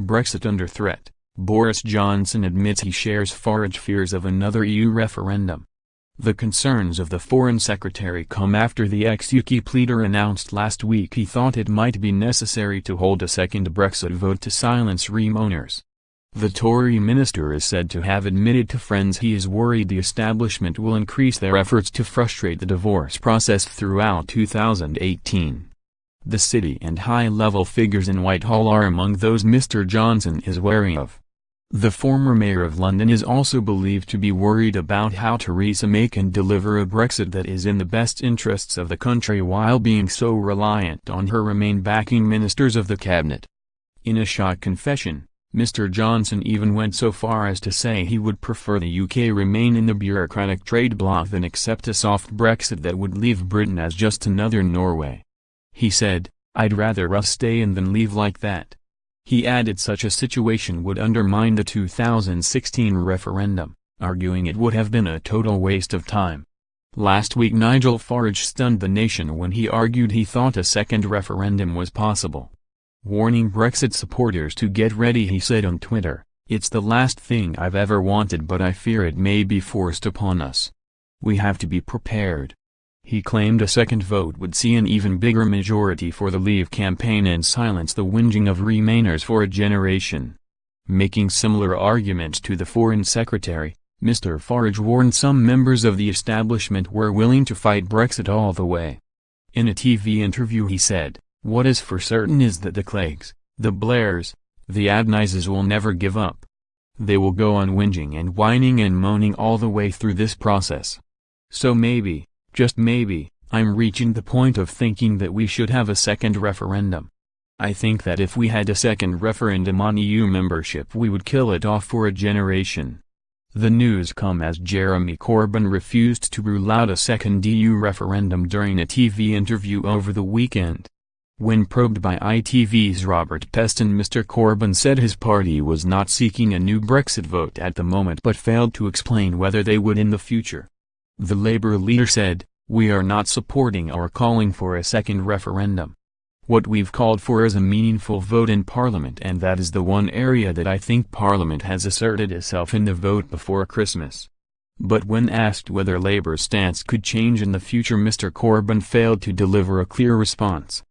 Brexit under threat. Boris Johnson admits he shares Farage fears of another EU referendum. The concerns of the Foreign Secretary come after the ex-Ukip leader announced last week he thought it might be necessary to hold a second Brexit vote to silence Remoaners. The Tory Minister is said to have admitted to friends he is worried the establishment will increase their efforts to frustrate the divorce process throughout 2018. The city and high-level figures in Whitehall are among those Mr. Johnson is wary of. The former mayor of London is also believed to be worried about how Theresa May can deliver a Brexit that is in the best interests of the country while being so reliant on her Remain-backing ministers of the cabinet. In a shock confession, Mr. Johnson even went so far as to say he would prefer the UK remain in the bureaucratic trade bloc than accept a soft Brexit that would leave Britain as just another Norway. He said, "I'd rather us stay in than leave like that." He added such a situation would undermine the 2016 referendum, arguing it would have been a total waste of time. Last week Nigel Farage stunned the nation when he argued he thought a second referendum was possible. Warning Brexit supporters to get ready, he said on Twitter, "It's the last thing I've ever wanted, but I fear it may be forced upon us. We have to be prepared." He claimed a second vote would see an even bigger majority for the Leave campaign and silence the whinging of Remainers for a generation. Making similar arguments to the Foreign Secretary, Mr. Farage warned some members of the establishment were willing to fight Brexit all the way. In a TV interview he said, "What is for certain is that the Cleggs, the Blairs, the Adnises will never give up. They will go on whinging and whining and moaning all the way through this process. So maybe, just maybe, I'm reaching the point of thinking that we should have a second referendum. I think that if we had a second referendum on EU membership we would kill it off for a generation." The news come as Jeremy Corbyn refused to rule out a second EU referendum during a TV interview over the weekend. When probed by ITV's Robert Peston, Mr. Corbyn said his party was not seeking a new Brexit vote at the moment but failed to explain whether they would in the future. The Labour leader said, "We are not supporting or calling for a second referendum. What we've called for is a meaningful vote in Parliament, and that is the one area that I think Parliament has asserted itself in the vote before Christmas." But when asked whether Labour's stance could change in the future, Mr. Corbyn failed to deliver a clear response.